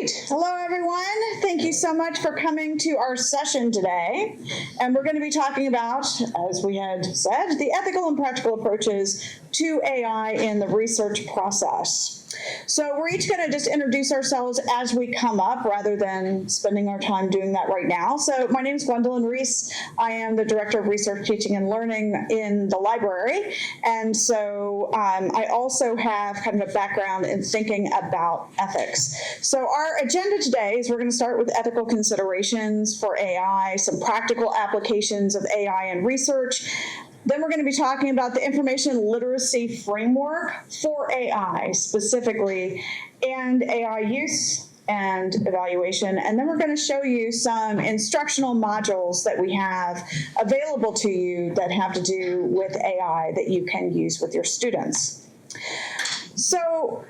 Great. Hello, everyone. Thank you so much for coming to our session today. And we're going to be talking about, as we had said, the ethical and practical approaches to AI in the research process. So we're each going to just introduce ourselves as we come up rather than spending our time doing that right now. So my name is Gwendolyn Reese. I am the Director of Research, Teaching, and Learning in the library. And so I also have kind of a background in thinking about ethics. So our agenda today is we're going to start with ethical considerations for AI, some practical applications of AI in research. Then we're going to be talking about the information literacy framework for AI specifically, and AI use and evaluation. And then we're going to show you some instructional modules that we have available to you that have to do with AI that you can use with your students. So,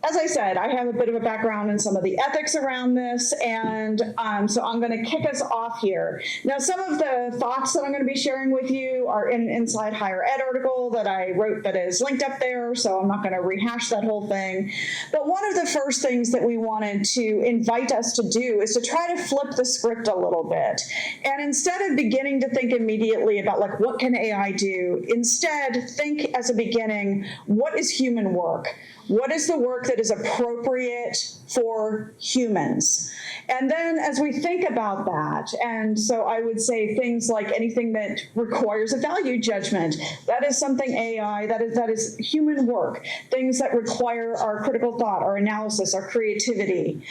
as I said, I have a bit of a background in some of the ethics around this, and so I'm going to kick us off here. Now, some of the thoughts that I'm going to be sharing with you are in an Inside Higher Ed article that I wrote that is linked up there, so I'm not going to rehash that whole thing. But one of the first things that we wanted to invite us to do is to try to flip the script a little bit. And instead of beginning to think immediately about, like, what can AI do, instead think as a beginning, what is human work? What is the work that is appropriate for humans? And then as we think about that, and so I would say things like anything that requires a value judgment, that is something AI, that is human work. Things that require our critical thought, our analysis, our creativity.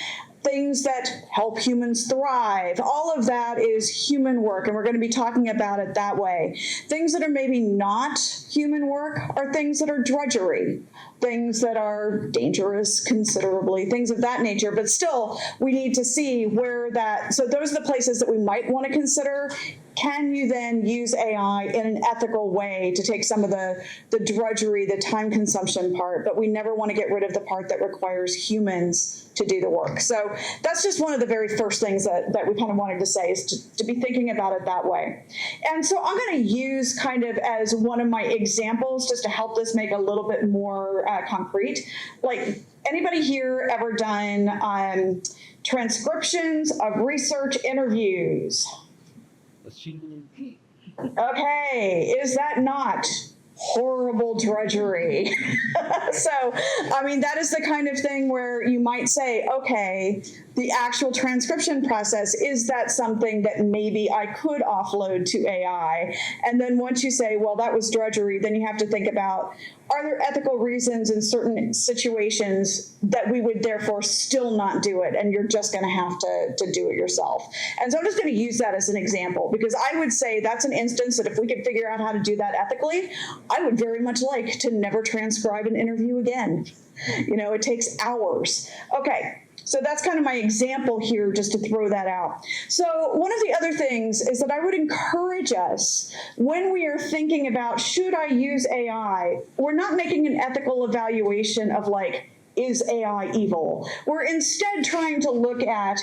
Things that help humans thrive. All of that is human work, and we're going to be talking about it that way. Things that are maybe not human work are things that are drudgery, things that are dangerous considerably, things of that nature, but still we need to see where that, so those are the places that we might want to consider. Can you then use AI in an ethical way to take some of the drudgery, the time consumption part, but we never want to get rid of the part that requires humans to do the work. So that's just one of the very first things that we kind of wanted to say, is to be thinking about it that way. And so I'm going to use kind of as one of my examples just to help this make a little bit more concrete. Like, anybody here ever done transcriptions of research interviews? Okay, is that not horrible drudgery? So, I mean, that is the kind of thing where you might say, okay, the actual transcription process, is that something that maybe I could offload to AI? And then once you say, well, that was drudgery, then you have to think about, are there ethical reasons in certain situations that we would therefore still not do it, and you're just going to have to do it yourself? And so I'm just going to use that as an example, because I would say that's an instance that if we could figure out how to do that ethically, I would very much like to never transcribe an interview again. You know, it takes hours. Okay. So that's kind of my example here, just to throw that out. So one of the other things is that I would encourage us, when we are thinking about, should I use AI, we're not making an ethical evaluation of, like, is AI evil? We're instead trying to look at,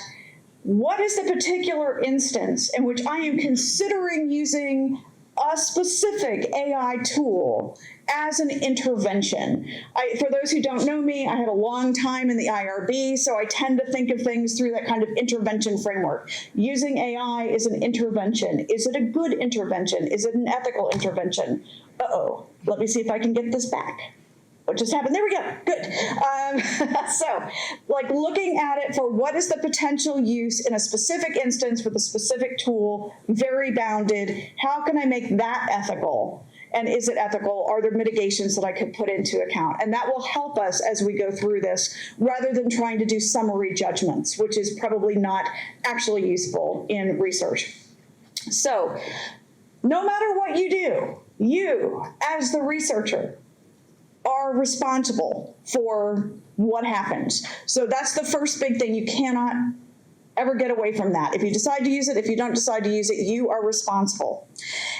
what is the particular instance in which I am considering using a specific AI tool as an intervention. For those who don't know me, I had a long time in the IRB, so I tend to think of things through that kind of intervention framework. Using AI is an intervention. Is it a good intervention? Is it an ethical intervention? Uh-oh, let me see if I can get this back. What just happened? There we go. Good. So, like, looking at it for what is the potential use in a specific instance with a specific tool, very bounded. How can I make that ethical? And is it ethical? Are there mitigations that I could put into account? And that will help us as we go through this, rather than trying to do summary judgments, which is probably not actually useful in research. So, no matter what you do, you, as the researcher, are responsible for what happens. So that's the first big thing. You cannot ever get away from that. If you decide to use it, if you don't decide to use it, you are responsible.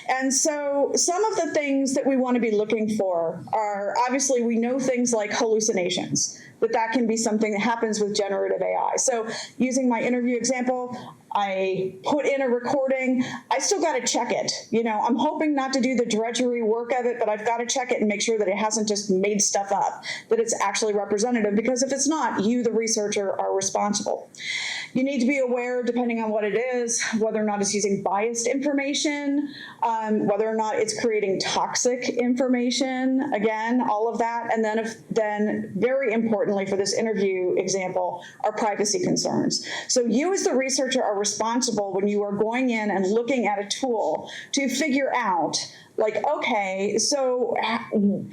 And so some of the things that we want to be looking for are, obviously, we know things like hallucinations, that can be something that happens with generative AI. So using my interview example, I put in a recording, I still got to check it. I'm hoping not to do the drudgery work of it, but I've got to check it and make sure that it hasn't just made stuff up, that it's actually representative, because if it's not, you, the researcher, are responsible. You need to be aware, depending on what it is, whether or not it's using biased information, whether or not it's creating toxic information, again, all of that. And then very importantly for this interview example, are privacy concerns. So you as the researcher are responsible when you are going in and looking at a tool to figure out, like, okay, so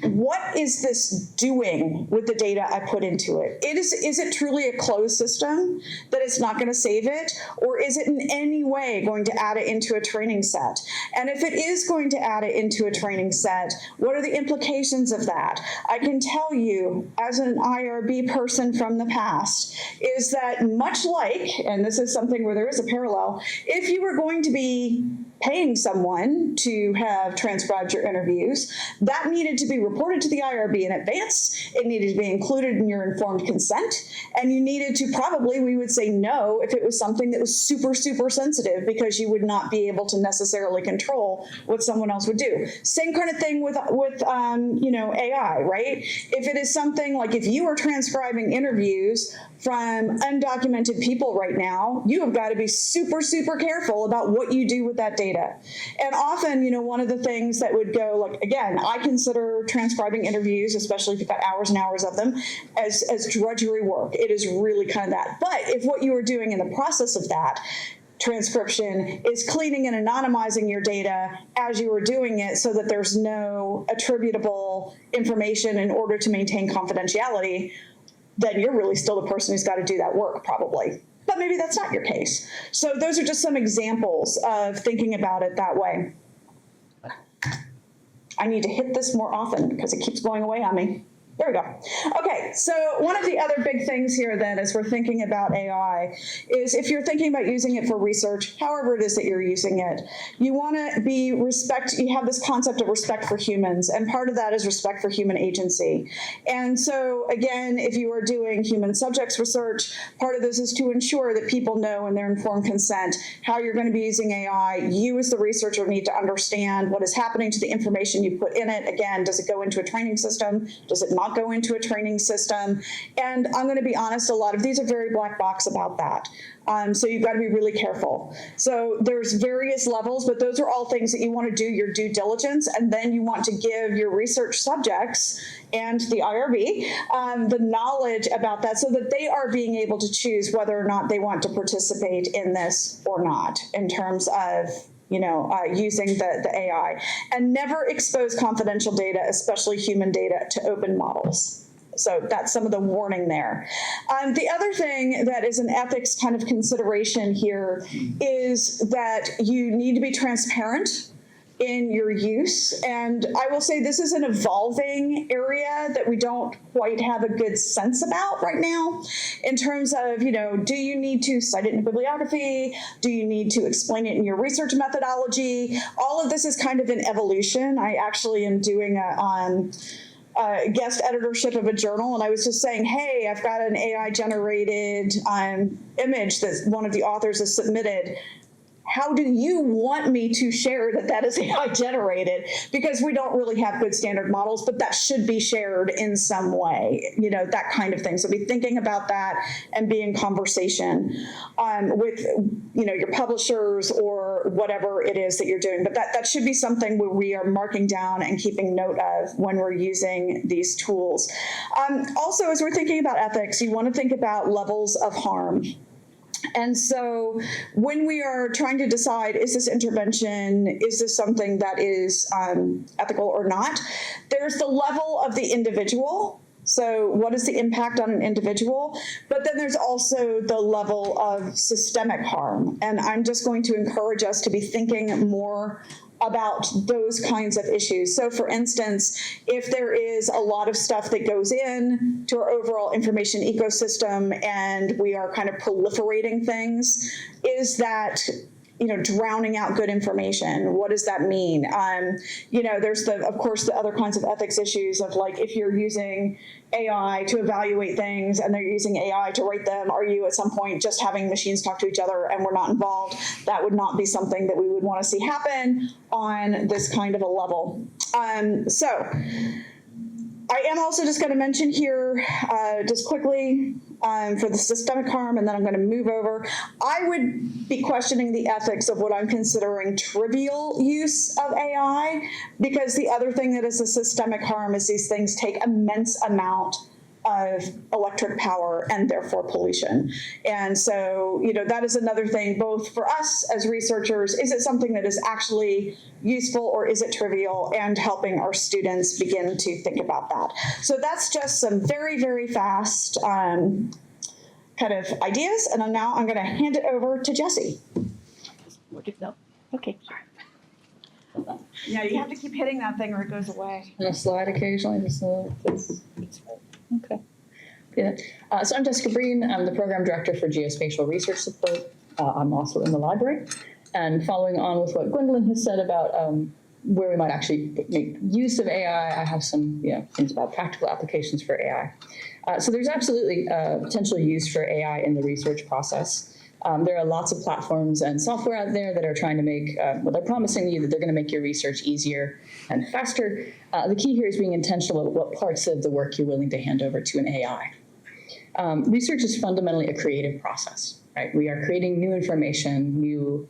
what is this doing with the data I put into it? Is it truly a closed system that it's not going to save it? Or is it in any way going to add it into a training set? And if it is going to add it into a training set, what are the implications of that? I can tell you, as an IRB person from the past, is that much like, and this is something where there is a parallel, if you were going to be paying someone to have transcribed your interviews, that needed to be reported to the IRB in advance. It needed to be included in your informed consent. And you needed to probably, we would say no, if it was something that was super, super sensitive, because you would not be able to necessarily control what someone else would do. Same kind of thing with AI, right? If it is something like, if you are transcribing interviews from undocumented people right now, you have got to be super, super careful about what you do with that data. And often, one of the things that would go, like, again, I consider transcribing interviews, especially if you've got hours and hours of them, as drudgery work. It is really kind of that. But if what you are doing in the process of that transcription is cleaning and anonymizing your data as you are doing it so that there's no attributable information in order to maintain confidentiality, then you're really still the person who's got to do that work, probably. But maybe that's not your case. So those are just some examples of thinking about it that way. I need to hit this more often because it keeps going away on me. There we go. Okay, so one of the other big things here then as we're thinking about AI is if you're thinking about using it for research, however it is that you're using it, you want to you have this concept of respect for humans, and part of that is respect for human agency. And so again, if you are doing human subjects research, part of this is to ensure that people know in their informed consent how you're going to be using AI. You as the researcher need to understand what is happening to the information you put in it. Again, does it go into a training system? Does it not go into a training system? And I'm going to be honest, a lot of these are very black box about that. So you've got to be really careful. So there's various levels, but those are all things that you want to do your due diligence, and then you want to give your research subjects and the IRB the knowledge about that so that they are being able to choose whether or not they want to participate in this or not in terms of using the AI, and never expose confidential data, especially human data, to open models. So that's some of the warning there. The other thing that is an ethics kind of consideration here is that you need to be transparent in your use. And I will say this is an evolving area that we don't quite have a good sense about right now in terms of, do you need to cite it in a bibliography? Do you need to explain it in your research methodology? All of this is kind of in evolution. I actually am doing a guest editorship of a journal, and I was just saying, hey, I've got an AI-generated image that one of the authors has submitted. How do you want me to share that is AI generated? Because we don't really have good standard models, but that should be shared in some way, that kind of thing. So be thinking about that and be in conversation with, your publishers or whatever it is that you're doing. But that should be something where we are marking down and keeping note of when we're using these tools. Also, as we're thinking about ethics, you want to think about levels of harm. And so when we are trying to decide, is this intervention, is this something that is ethical or not, there's the level of the individual. So what is the impact on an individual? But then there's also the level of systemic harm. And I'm just going to encourage us to be thinking more about those kinds of issues. So for instance, if there is a lot of stuff that goes in to our overall information ecosystem and we are kind of proliferating things, is that drowning out good information. What does that mean? There's of course, the other kinds of ethics issues of like, if you're using AI to evaluate things and they're using AI to rate them, are you at some point just having machines talk to each other and we're not involved? That would not be something that we would want to see happen on this kind of a level. So I am also just going to mention here, just quickly, for the systemic harm, and then I'm going to move over. I would be questioning the ethics of what I'm considering trivial use of AI, because the other thing that is a systemic harm is these things take immense amount of electric power and therefore pollution. And so, that is another thing, both for us as researchers, is it something that is actually useful or is it trivial, and helping our students begin to think about that. So that's just some very, very fast kind of ideas. And now I'm going to hand it over to Jessie. No. Okay. Yeah, you have to keep hitting that thing or it goes away. And a slide occasionally. Okay. Yeah. So I'm Jessica Breen. I'm the program director for geospatial research support. I'm also in the library. And following on with what Gwendolyn has said about where we might actually make use of AI, I have some things about practical applications for AI. So there's absolutely potential use for AI in the research process. There are lots of platforms and software out there that are trying to make, they're promising you that they're going to make your research easier and faster. The key here is being intentional about what parts of the work you're willing to hand over to an AI. Research is fundamentally a creative process, right? We are creating new information, new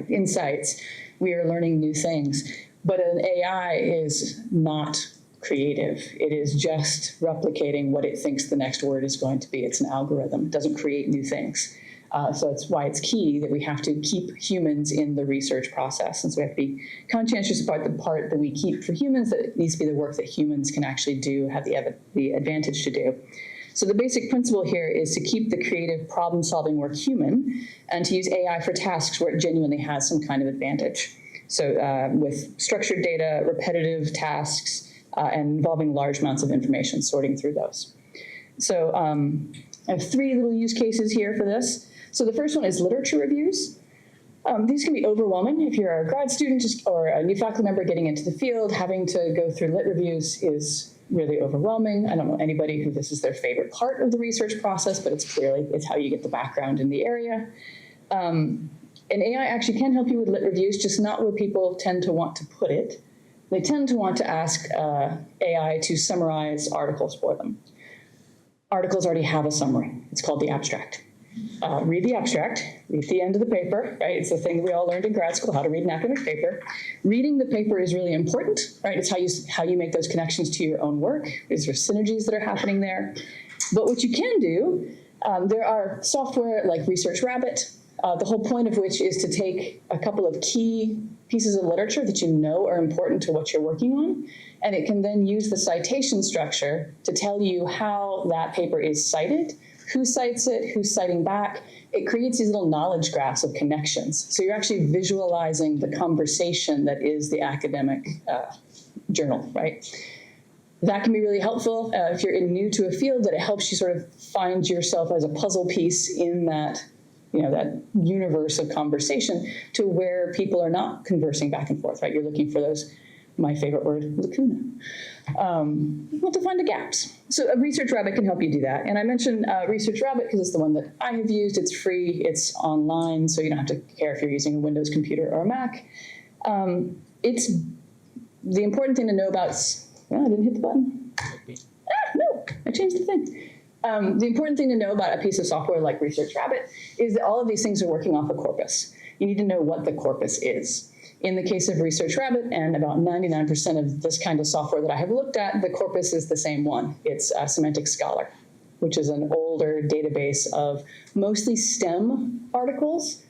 insights. We are learning new things. But an AI is not creative. It is just replicating what it thinks the next word is going to be. It's an algorithm. It doesn't create new things. So that's why it's key that we have to keep humans in the research process. And so we have to be conscientious about the part that we keep for humans, that it needs to be the work that humans can actually do, have the advantage to do. So the basic principle here is to keep the creative problem-solving work human and to use AI for tasks where it genuinely has some kind of advantage. So with structured data, repetitive tasks, and involving large amounts of information, sorting through those. So I have 3 little use cases here for this. So the first one is literature reviews. These can be overwhelming. If you're a grad student or a new faculty member getting into the field, having to go through lit reviews is really overwhelming. I don't know anybody who this is their favorite part of the research process, but it's how you get the background in the area. And AI actually can help you with lit reviews, just not where people tend to want to put it. They tend to want to ask AI to summarize articles for them. Articles already have a summary. It's called the abstract. Read the abstract, read the end of the paper, right? It's the thing we all learned in grad school, how to read an academic paper. Reading the paper is really important, right? It's how you make those connections to your own work. Is there synergies that are happening there? But what you can do, there are software like Research Rabbit, the whole point of which is to take a couple of key pieces of literature that you know are important to what you're working on, and it can then use the citation structure to tell you how that paper is cited, who cites it, who's citing back. It creates these little knowledge graphs of connections. So you're actually visualizing the conversation that is the academic journal, right? That can be really helpful if you're new to a field, that it helps you sort of find yourself as a puzzle piece in that, that universe of conversation to where people are not conversing back and forth, right? You're looking for those, my favorite word, lacuna. You want to find the gaps. So a Research Rabbit can help you do that. And I mentioned Research Rabbit because it's the one that I have used. It's free, it's online, so you don't have to care if you're using a Windows computer or a Mac. It's the important thing to know about, I didn't hit the button. No, I changed the thing. The important thing to know about a piece of software like Research Rabbit is that all of these things are working off a corpus. You need to know what the corpus is. In the case of Research Rabbit, and about 99% of this kind of software that I have looked at, the corpus is the same one. It's Semantic Scholar, which is an older database of mostly STEM articles.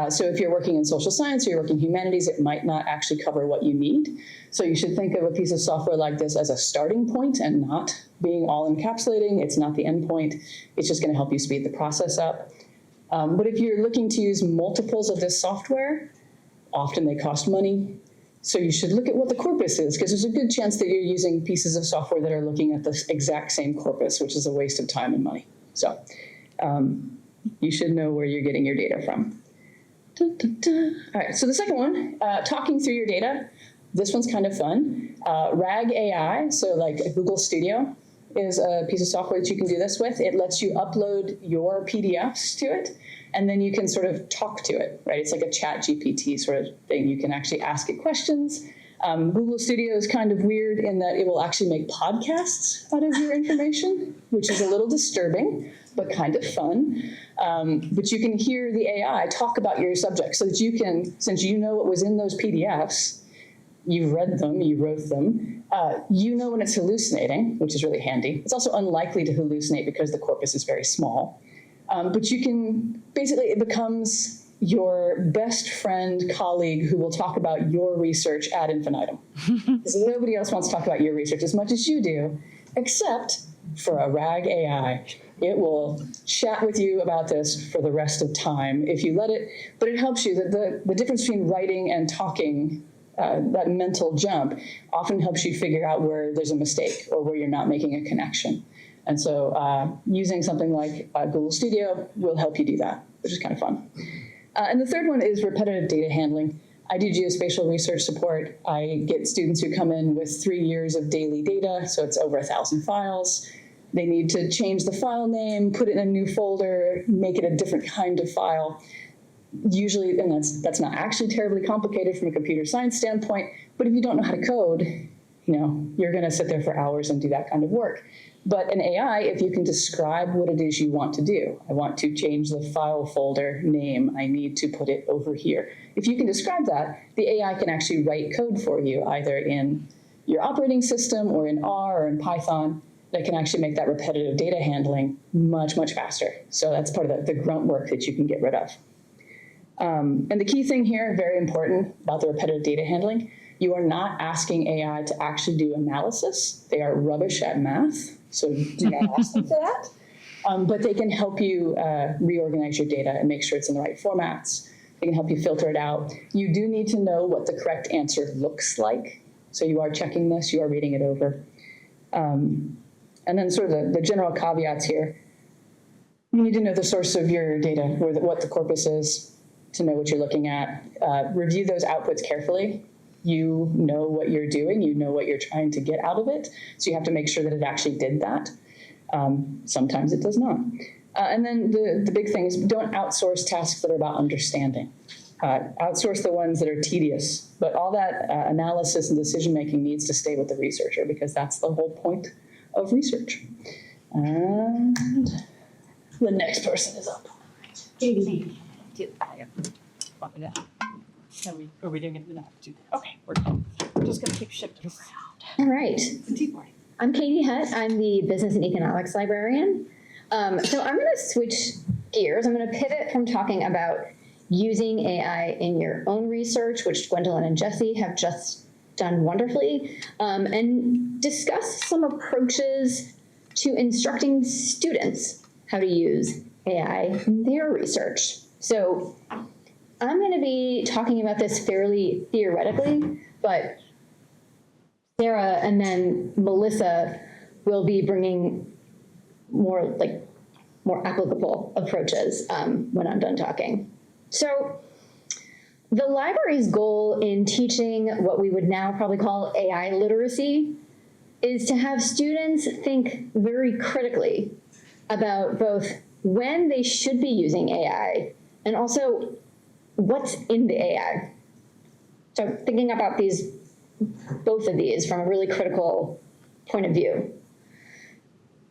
So if you're working in social science or you're working in humanities, it might not actually cover what you need. So you should think of a piece of software like this as a starting point and not being all encapsulating. It's not the end point. It's just going to help you speed the process up. But if you're looking to use multiples of this software, often they cost money. So you should look at what the corpus is, because there's a good chance that you're using pieces of software that are looking at the exact same corpus, which is a waste of time and money. So you should know where you're getting your data from. Dun, dun, dun. All right, so the second one, talking through your data. This one's kind of fun. RAG AI, so like a Google Studio, is a piece of software that you can do this with. It lets you upload your PDFs to it, and then you can sort of talk to it, right? It's like a chat GPT sort of thing. You can actually ask it questions. Google Studio is kind of weird in that it will actually make podcasts out of your information, which is a little disturbing, but kind of fun. But you can hear the AI talk about your subject so that you can, since you know what was in those PDFs, you've read them, you wrote them, you know when it's hallucinating, which is really handy. It's also unlikely to hallucinate because the corpus is very small. But you can, basically it becomes your best friend, colleague who will talk about your research ad infinitum. Because nobody else wants to talk about your research as much as you do, except for a RAG AI. It will chat with you about this for the rest of time if you let it, but it helps you. The difference between writing and talking, that mental jump, often helps you figure out where there's a mistake or where you're not making a connection. And so using something like Google Studio will help you do that, which is kind of fun. And the third one is repetitive data handling. I do geospatial research support. I get students who come in with 3 years of daily data, so it's over 1,000 files. They need to change the file name, put it in a new folder, make it a different kind of file. Usually, and that's not actually terribly complicated from a computer science standpoint, but if you don't know how to code, you're going to sit there for hours and do that kind of work. But an AI, if you can describe what it is you want to do, I want to change the file folder name, I need to put it over here. If you can describe that, the AI can actually write code for you, either in your operating system or in R or in Python, that can actually make that repetitive data handling much, much faster. So that's part of the grunt work that you can get rid of. And the key thing here, very important about the repetitive data handling, you are not asking AI to actually do analysis. They are rubbish at math, so do not ask them for that. But they can help you reorganize your data and make sure it's in the right formats. They can help you filter it out. You do need to know what the correct answer looks like. So you are checking this, you are reading it over. And then sort of the general caveats here. You need to know the source of your data, or what the corpus is, to know what you're looking at. Review those outputs carefully. You know what you're doing, you know what you're trying to get out of it, so you have to make sure that it actually did that. Sometimes it does not. And then the big thing is, don't outsource tasks that are about understanding. Outsource the ones that are tedious, but all that analysis and decision-making needs to stay with the researcher, because that's the whole point of research. And the next person is up. Katie. Want me to? Are we doing it? No, do that. Okay, we're just going to keep shifting around. All right. It's a tea party. I'm Katie Hutt. I'm the Business and Economics Librarian. So I'm going to switch gears. I'm going to pivot from talking about using AI in your own research, which Gwendolyn and Jesse have just done wonderfully, and discuss some approaches to instructing students how to use AI in their research. So I'm going to be talking about this fairly theoretically, but Sarah and then Melissa will be bringing more applicable approaches when I'm done talking. So the library's goal in teaching what we would now probably call AI literacy is to have students think very critically about both when they should be using AI and also what's in the AI. So thinking about both of these from a really critical point of view.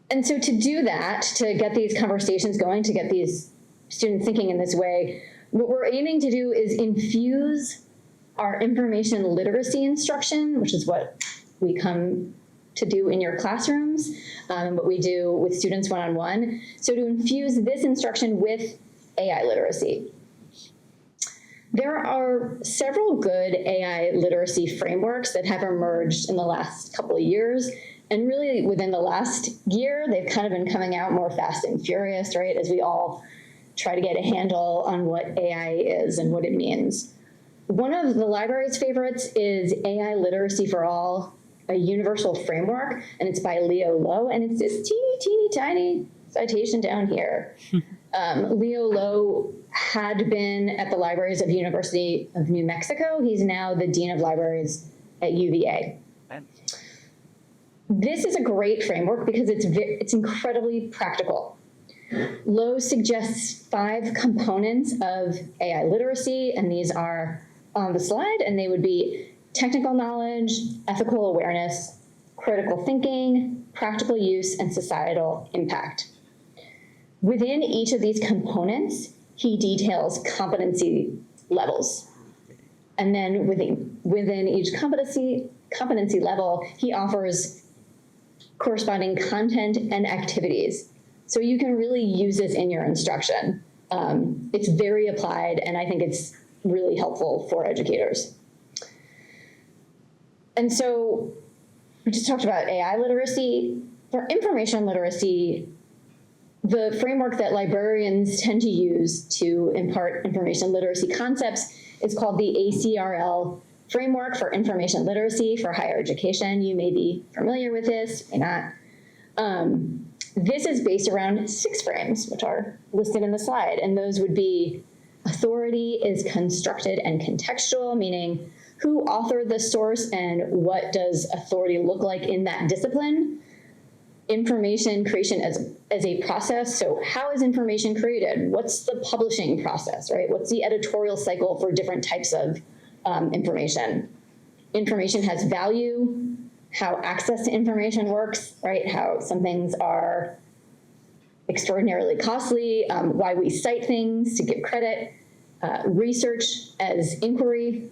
And so to do that, to get these conversations going, to get these students thinking in this way, what we're aiming to do is infuse our information literacy instruction, which is what we come to do in your classrooms, and what we do with students one-on-one. So to infuse this instruction with AI literacy. There are several good AI literacy frameworks that have emerged in the last couple of years. And really within the last year, they've kind of been coming out more fast and furious, right? As we all try to get a handle on what AI is and what it means. One of the library's favorites is AI Literacy for All, a universal framework, and it's by Leo Lowe, and it's this teeny tiny citation down here. Leo Lowe had been at the libraries of University of New Mexico. He's now the Dean of Libraries at UVA. This is a great framework because it's incredibly practical. Lowe suggests 5 components of AI literacy, and these are on the slide, and they would be technical knowledge, ethical awareness, critical thinking, practical use, and societal impact. Within each of these components, he details competency levels. And then within each competency level, he offers corresponding content and activities. So you can really use this in your instruction. It's very applied, and I think it's really helpful for educators. And so we just talked about AI literacy. For information literacy, the framework that librarians tend to use to impart information literacy concepts is called the ACRL Framework for Information Literacy for Higher Education. You may be familiar with this, may not. This is based around 6 frames, which are listed in the slide, and those would be: authority is constructed and contextual, meaning who authored the source and what does authority look like in that discipline. Information creation as a process, so how is information created? What's the publishing process, right? What's the editorial cycle for different types of information? Information has value, how access to information works, right? How some things are extraordinarily costly, why we cite things to give credit, research as inquiry,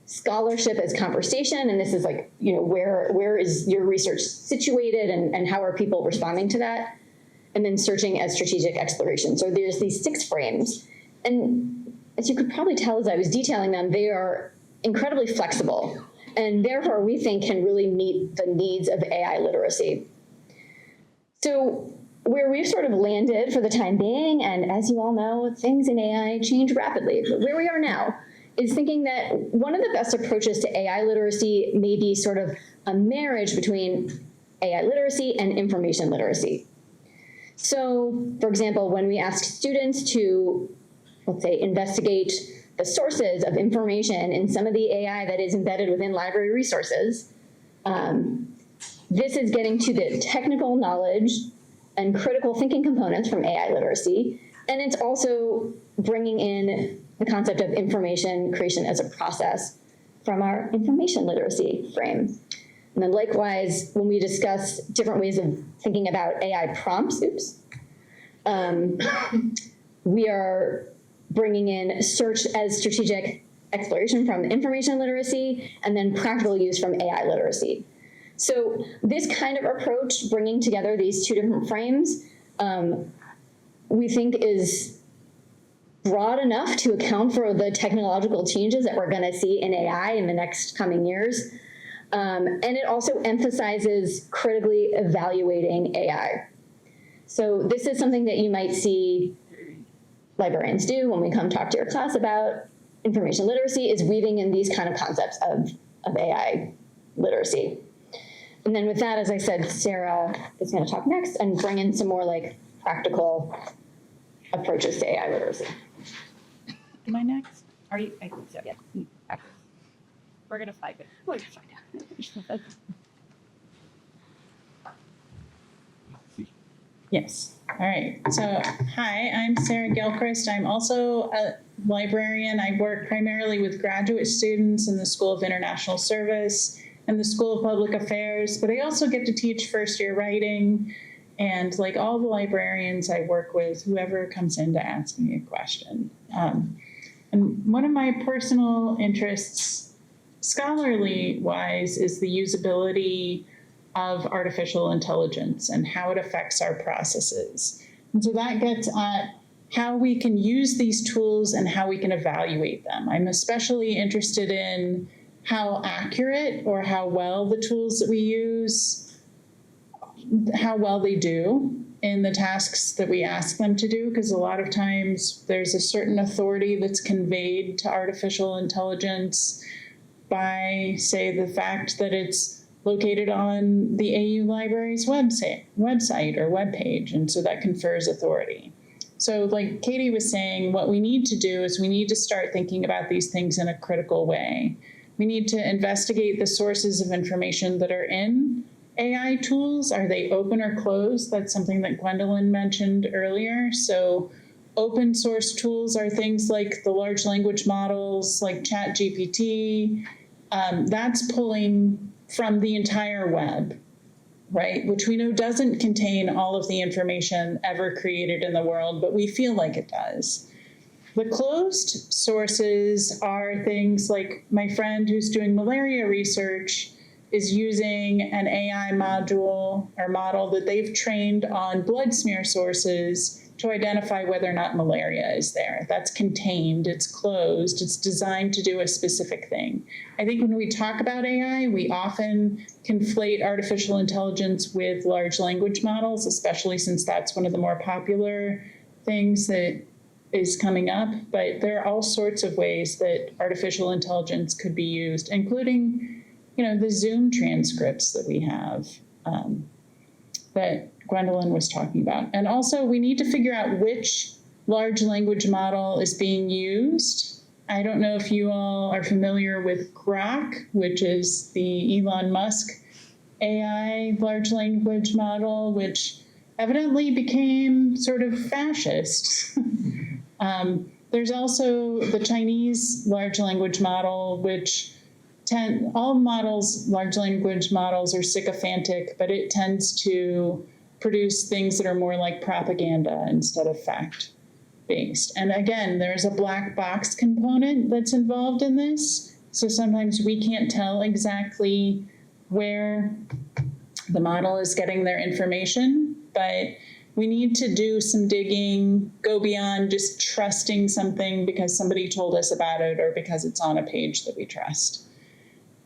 scholarship as conversation, and this is like, where is your research situated and how are people responding to that? And then searching as strategic exploration. So there's these 6 frames, and as you could probably tell as I was detailing them, they are incredibly flexible, and therefore we think can really meet the needs of AI literacy. So where we've sort of landed for the time being, and as you all know, things in AI change rapidly, but where we are now is thinking that one of the best approaches to AI literacy may be sort of a marriage between AI literacy and information literacy. So, for example, when we ask students to, let's say, investigate the sources of information in some of the AI that is embedded within library resources, this is getting to the technical knowledge and critical thinking components from AI literacy, and it's also bringing in the concept of information creation as a process from our information literacy frame. And then likewise, when we discuss different ways of thinking about AI prompts, we are bringing in search as strategic exploration from information literacy, and then practical use from AI literacy. So this kind of approach, bringing together these 2 different frames, we think is broad enough to account for the technological changes that we're going to see in AI in the next coming years. And it also emphasizes critically evaluating AI. So this is something that you might see librarians do when we come talk to your class about information literacy, is weaving in these kind of concepts of AI literacy. And then with that, as I said, Sarah is going to talk next and bring in some more like practical approaches to AI literacy. Am I next? Are you? I think so. Yeah. We're gonna find it. Oh, you're fine. Yes. All right. So, hi, I'm Sarah Gilchrist. I'm also a librarian. I work primarily with graduate students in the School of International Service and the School of Public Affairs, but I also get to teach first-year writing. And like all the librarians I work with, whoever comes in to ask me a question. And one of my personal interests, scholarly-wise, is the usability of artificial intelligence and how it affects our processes. And so that gets at how we can use these tools and how we can evaluate them. I'm especially interested in how accurate or how well the tools that we use, how well they do in the tasks that we ask them to do, because a lot of times there's a certain authority that's conveyed to artificial intelligence by, say, the fact that it's located on the AU Library's website or webpage, and so that confers authority. So like Katie was saying, what we need to do is we need to start thinking about these things in a critical way. We need to investigate the sources of information that are in AI tools. Are they open or closed? That's something that Gwendolyn mentioned earlier. So open source tools are things like the large language models, like ChatGPT. That's pulling from the entire web, right? Which we know doesn't contain all of the information ever created in the world, but we feel like it does. The closed sources are things like my friend who's doing malaria research is using an AI module or model that they've trained on blood smear sources to identify whether or not malaria is there. That's contained, it's closed, it's designed to do a specific thing. I think when we talk about AI, we often conflate artificial intelligence with large language models, especially since that's one of the more popular things that is coming up. But there are all sorts of ways that artificial intelligence could be used, including the Zoom transcripts that we have that Gwendolyn was talking about. And also we need to figure out which large language model is being used. I don't know if you all are familiar with Grok, which is the Elon Musk AI large language model, which evidently became sort of fascist. There's also the Chinese large language model, which all models, large language models, are sycophantic, but it tends to produce things that are more like propaganda instead of fact-based. And again, there's a black box component that's involved in this. So sometimes we can't tell exactly where the model is getting their information, but we need to do some digging, go beyond just trusting something because somebody told us about it or because it's on a page that we trust.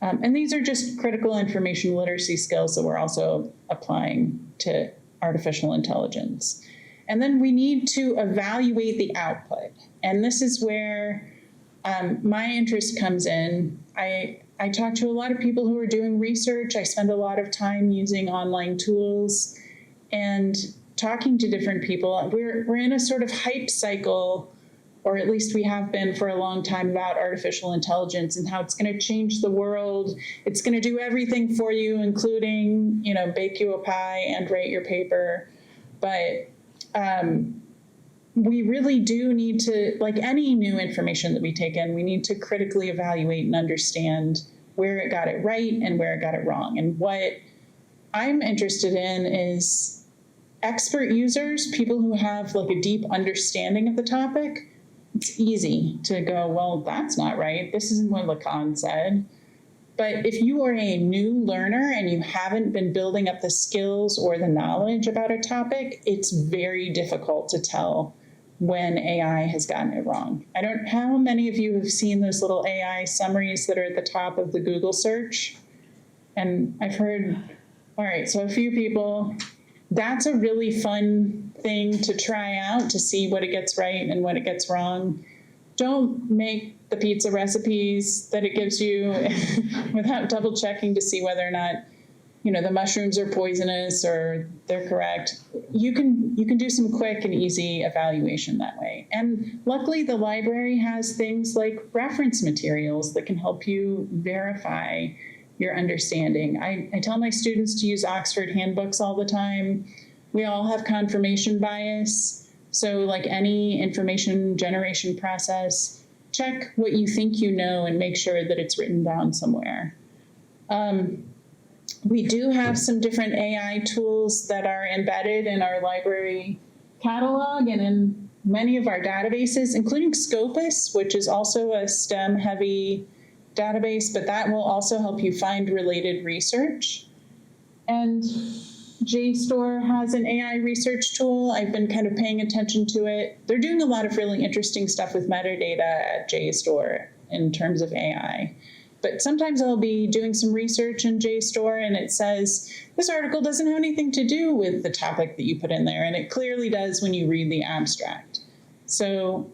And these are just critical information literacy skills that we're also applying to artificial intelligence. And then we need to evaluate the output. And this is where my interest comes in. I talk to a lot of people who are doing research. I spend a lot of time using online tools and talking to different people. We're in a sort of hype cycle, or at least we have been for a long time, about artificial intelligence and how it's going to change the world. It's going to do everything for you, including, bake you a pie and write your paper. But we really do need to, like any new information that we take in, we need to critically evaluate and understand where it got it right and where it got it wrong. And what I'm interested in is expert users, people who have like a deep understanding of the topic. It's easy to go, well, that's not right. This isn't what Lacan said. But if you are a new learner and you haven't been building up the skills or the knowledge about a topic, it's very difficult to tell when AI has gotten it wrong. How many of you have seen those little AI summaries that are at the top of the Google search? And I've heard, all right, so a few people, that's a really fun thing to try out to see what it gets right and what it gets wrong. Don't make the pizza recipes that it gives you without double checking to see whether or not, the mushrooms are poisonous or they're correct. You can do some quick and easy evaluation that way. And luckily the library has things like reference materials that can help you verify your understanding. I tell my students to use Oxford handbooks all the time. We all have confirmation bias. So like any information generation process, check what you think you know and make sure that it's written down somewhere. We do have some different AI tools that are embedded in our library catalog and in many of our databases, including Scopus, which is also a STEM-heavy database, but that will also help you find related research. And JSTOR has an AI research tool. I've been kind of paying attention to it. They're doing a lot of really interesting stuff with metadata at JSTOR in terms of AI. But sometimes I'll be doing some research in JSTOR and it says, this article doesn't have anything to do with the topic that you put in there. And it clearly does when you read the abstract. So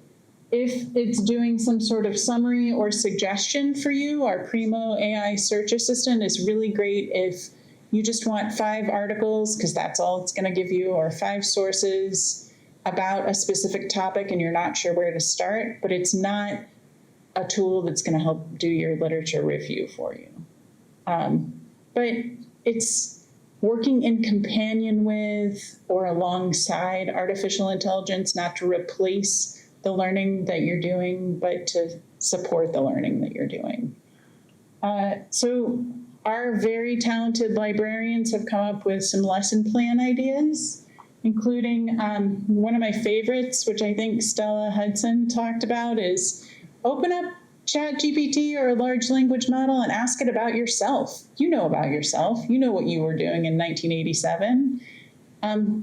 if it's doing some sort of summary or suggestion for you, our Primo AI search assistant is really great if you just want 5 articles, because that's all it's going to give you, or 5 sources. about a specific topic and you're not sure where to start, but it's not a tool that's going to help do your literature review for you. But it's working in companion with or alongside artificial intelligence, not to replace the learning that you're doing, but to support the learning that you're doing. So our very talented librarians have come up with some lesson plan ideas, including one of my favorites, which I think Stella Hudson talked about, is open up ChatGPT or a large language model and ask it about yourself. You know about yourself. You know what you were doing in 1987.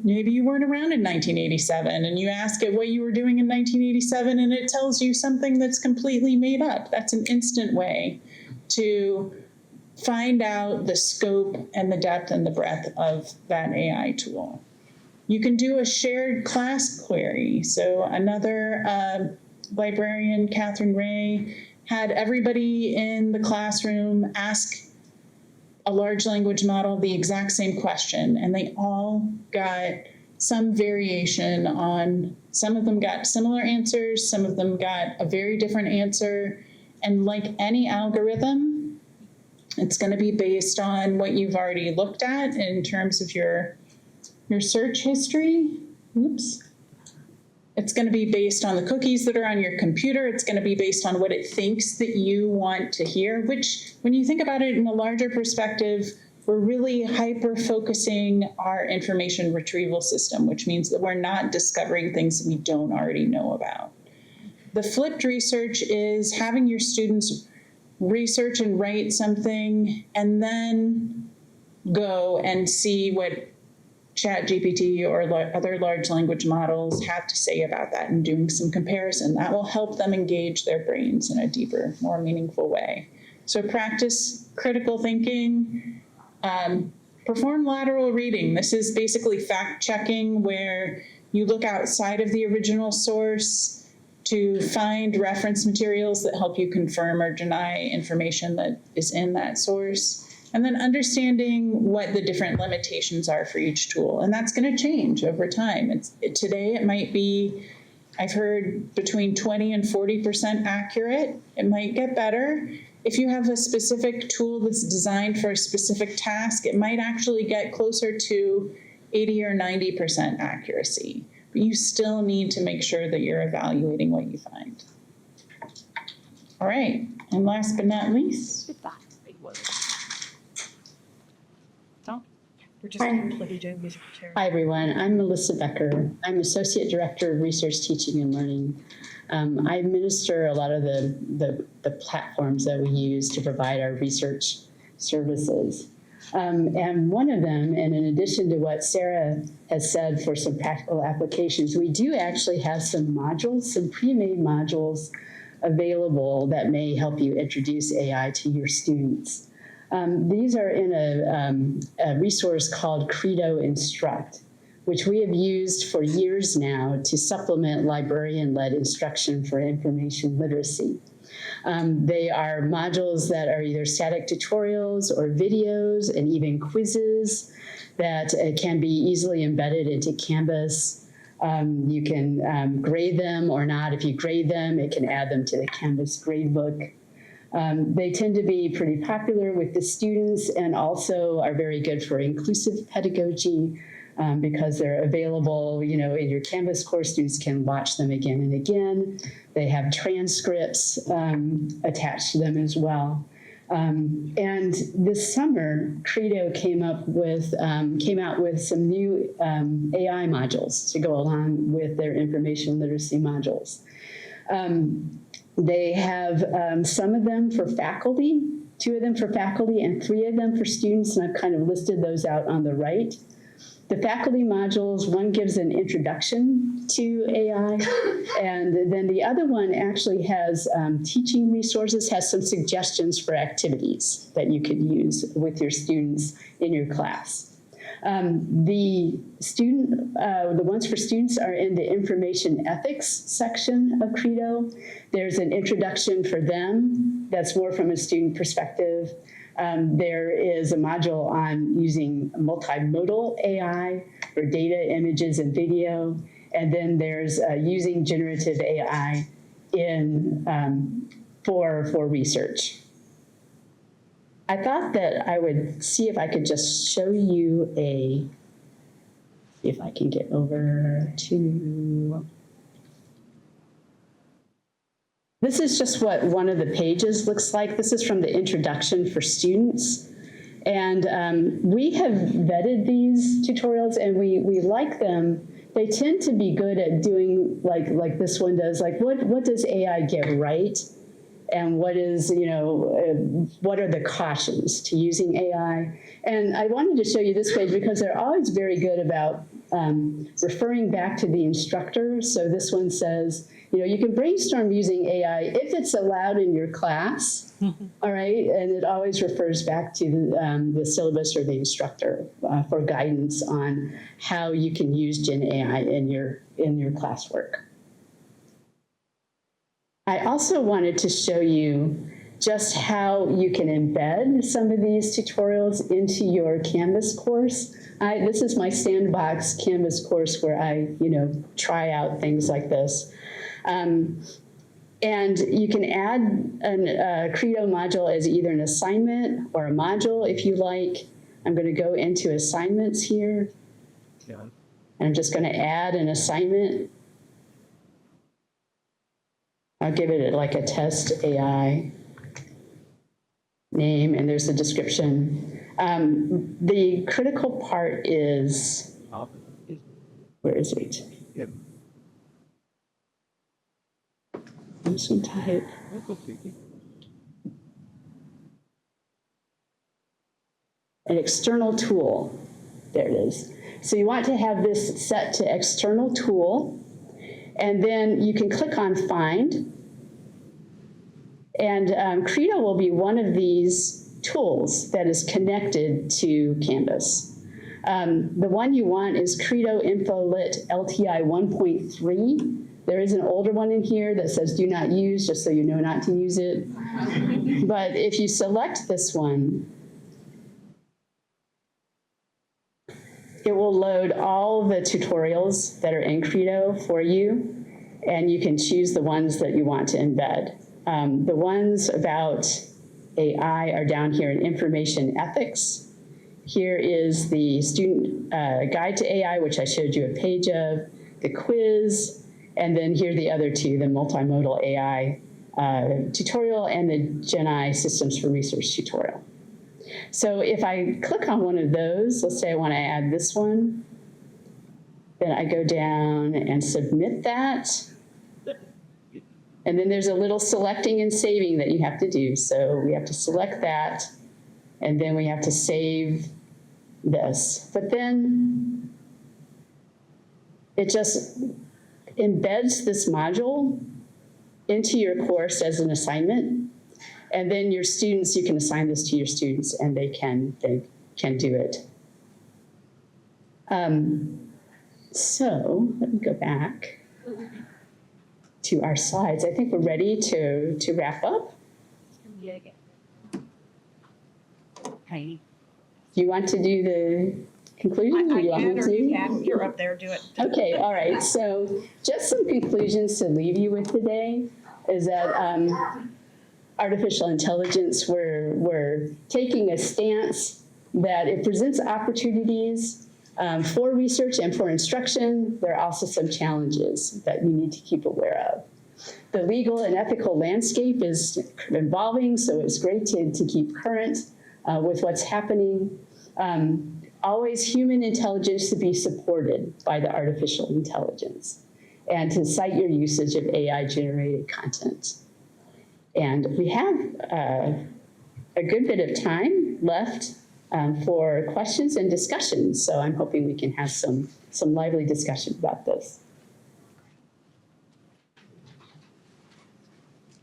Maybe you weren't around in 1987 and you ask it what you were doing in 1987 and it tells you something that's completely made up. That's an instant way to find out the scope and the depth and the breadth of that AI tool. You can do a shared class query. So another librarian, Catherine Ray, had everybody in the classroom ask a large language model the exact same question, and they all got some variation on, some of them got similar answers, some of them got a very different answer. And like any algorithm, it's going to be based on what you've already looked at in terms of your search history. Oops. It's going to be based on the cookies that are on your computer. It's going to be based on what it thinks that you want to hear, which when you think about it in a larger perspective, we're really hyper-focusing our information retrieval system, which means that we're not discovering things that we don't already know about. The flipped research is having your students research and write something and then go and see what ChatGPT or other large language models have to say about that and doing some comparison. That will help them engage their brains in a deeper, more meaningful way. So practice critical thinking, perform lateral reading. This is basically fact checking where you look outside of the original source to find reference materials that help you confirm or deny information that is in that source. And then understanding what the different limitations are for each tool. And that's going to change over time. Today it might be, I've heard, between 20 and 40% accurate. It might get better. If you have a specific tool that's designed for a specific task, it might actually get closer to 80 or 90% accuracy. But you still need to make sure that you're evaluating what you find. All right, and last but not least, We're just completely doing musical chairs. Hi, everyone. I'm Melissa Becker. I'm Associate Director of Research Teaching and Learning. I administer a lot of the platforms that we use to provide our research services. And one of them, and in addition to what Sarah has said for some practical applications, we do actually have some modules, some pre-made modules available that may help you introduce AI to your students. These are in a resource called Credo Instruct, which we have used for years now to supplement librarian-led instruction for information literacy. They are modules that are either static tutorials or videos and even quizzes that can be easily embedded into Canvas. You can grade them or not. If you grade them, it can add them to the Canvas gradebook. They tend to be pretty popular with the students and also are very good for inclusive pedagogy because they're available, in your Canvas course. Students can watch them again and again. They have transcripts attached to them as well. And this summer, Credo came out with some new AI modules to go along with their information literacy modules. They have some of them for faculty, 2 of them for faculty, and 3 of them for students, and I've kind of listed those out on the right. The faculty modules, one gives an introduction to AI, and then the other one actually has teaching resources, has some suggestions for activities that you could use with your students in your class. The ones for students are in the information ethics section of Credo. There's an introduction for them that's more from a student perspective. There is a module on using multimodal AI for data, images, and video. And then there's using generative AI for research. I thought that I would see if I could just show you if I can get over to, this is just what one of the pages looks like. This is from the introduction for students. And we have vetted these tutorials and we like them. They tend to be good at doing like this one does, like what does AI get right? And what is, what are the cautions to using AI? And I wanted to show you this page because they're always very good about referring back to the instructor. So this one says, you can brainstorm using AI if it's allowed in your class, all right? And it always refers back to the syllabus or the instructor for guidance on how you can use Gen AI in your classwork. I also wanted to show you just how you can embed some of these tutorials into your Canvas course. This is my sandbox Canvas course where I, try out things like this. And you can add a Credo module as either an assignment or a module if you like. I'm going to go into assignments here. Yeah. And I'm just going to add an assignment. I'll give it like a test AI name, and there's a description. The critical part is, where is it? Yep. Some type. An external tool. There it is. So you want to have this set to external tool, and then you can click on Find. And Credo will be one of these tools that is connected to Canvas. The one you want is Credo InfoLit LTI 1.3. There is an older one in here that says do not use, just so you know not to use it. But if you select this one, it will load all the tutorials that are in Credo for you, and you can choose the ones that you want to embed. The ones about AI are down here in information ethics. Here is the student guide to AI, which I showed you a page of, the quiz, and then here are the other two, the multimodal AI tutorial and the Gen AI systems for research tutorial. So if I click on one of those, let's say I want to add this one, then I go down and submit that. And then there's a little selecting and saving that you have to do. So we have to select that, and then we have to save this. But then it just embeds this module into your course as an assignment. And then your students, you can assign this to your students, and they can do it. So let me go back to our slides. I think we're ready to wrap up. Heidi. Do you want to do the conclusion? I you want can, me or to? you can. You're up there, do it. Okay, all right. So just some conclusions to leave you with today is that artificial intelligence, we're taking a stance that it presents opportunities for research and for instruction. There are also some challenges that you need to keep aware of. The legal and ethical landscape is evolving, so it's great to keep current with what's happening. Always human intelligence to be supported by the artificial intelligence, and to cite your usage of AI-generated content. And we have a good bit of time left for questions and discussions, so I'm hoping we can have some lively discussion about this.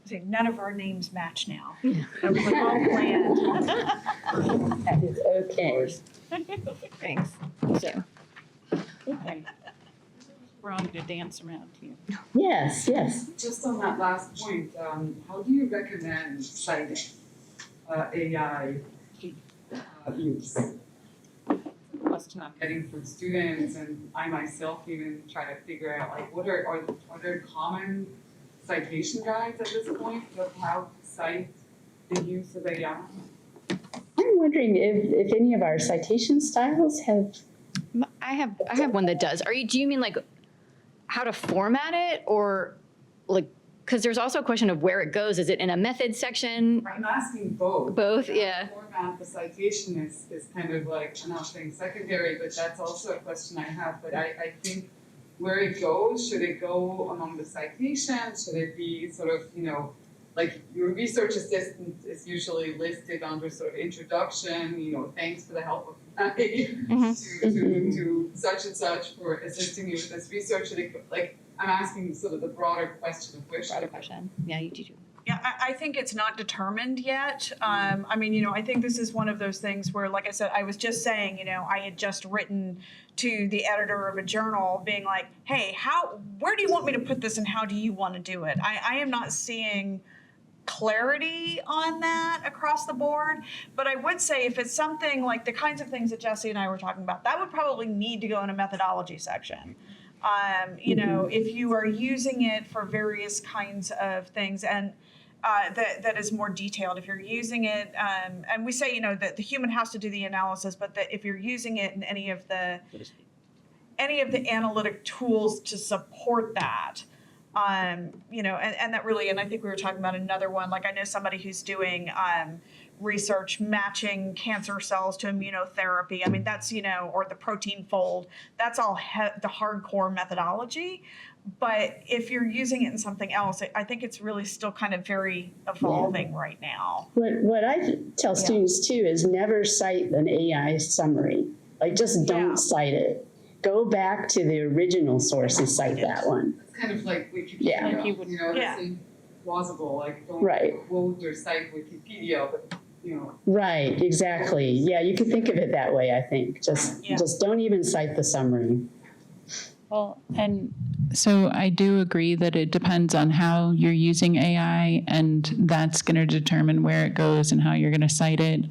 See, none of our names match now. That was all planned. That is okay. Thanks. So, okay. We're on to dance around here. Yes, yes. Just on that last point, how do you recommend citing AI use? question I'm getting from students, and I myself even try to figure out, like, what are there common citation guides at this point of how to cite the use of AI? I'm wondering if any of our citation styles have. I have one that does. Do you mean like how to format it, or like, because there's also a question of where it goes. Is it in a method section? I'm asking both. Both, How yeah. to format the citation is kind of like, I'm not saying secondary, but that's also a question I have. But I think where it goes, should it go among the citations? Should it be sort of, like your research assistant is usually listed under sort of introduction, thanks for the help of to such and such for assisting you with this research. Like, I'm asking sort of the broader question of which. Broader question. Yeah, you do. Yeah, I think it's not determined yet. I think this is one of those things where, like I said, I was just saying, I had just written to the editor of a journal being like, hey, where do you want me to put this and how do you want to do it? I am not seeing clarity on that across the board, but I would say if it's something like the kinds of things that Jesse and I were talking about, that would probably need to go in a methodology section. If you are using it for various kinds of things and that is more detailed, if you're using it, and we say, that the human has to do the analysis, but that if you're using it in any of the analytic tools to support that, and that really, and I think we were talking about another one, like I know somebody who's doing research matching cancer cells to immunotherapy. I mean, that's, or the protein fold, that's all the hardcore methodology. But if you're using it in something else, I think it's really still kind of very evolving right now. What I tell students too is never cite an AI summary. Like, just don't cite it. Go back to the original source and cite that one. It's kind of like Wikipedia, Yeah. Like you would- it seems plausible, like don't quote or cite Wikipedia, but Right, exactly. Yeah, you can think of it that way, I think. Just don't even cite the summary. Well, and so I do agree that it depends on how you're using AI, and that's going to determine where it goes and how you're going to cite it.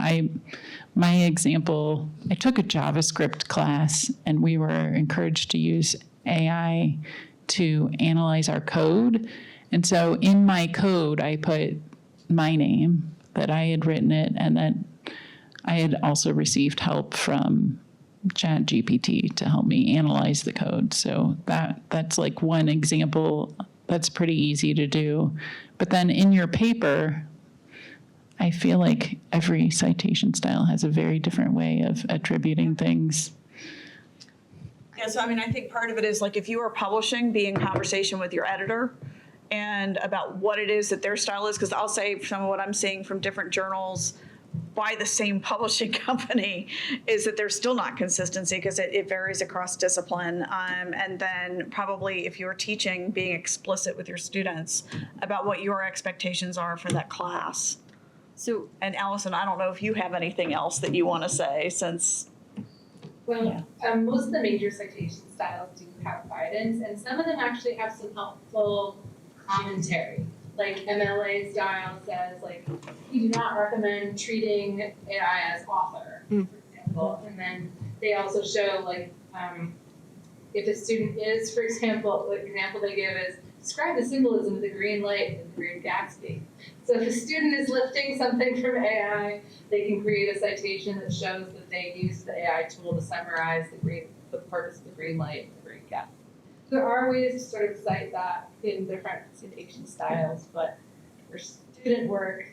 My example, I took a JavaScript class, and we were encouraged to use AI to analyze our code. And so in my code, I put my name, that I had written it, and that I had also received help from ChatGPT to help me analyze the code. So that's like one example that's pretty easy to do. But then in your paper, I feel like every citation style has a very different way of attributing things. Yeah, so I think part of it is like if you are publishing, be in conversation with your editor and about what it is that their style is, because I'll say some of what I'm seeing from different journals by the same publishing company is that there's still not consistency because it varies across discipline. And then probably if you're teaching, being explicit with your students about what your expectations are for that class. So, and Allison, I don't know if you have anything else that you want to say since. Well, most of the major citation styles do have guidance, and some of them actually have some helpful commentary. Like MLA style says, like, we do not recommend treating AI as author, for example. And then they also show, like, if a student is, for example, the example they give is, describe the symbolism of the green light and the green Gatsby. So if a student is lifting something from AI, they can create a citation that shows that they used the AI tool to summarize the purpose of the green light and the green Gatsby. There are ways to sort of cite that in different citation styles, but for student work,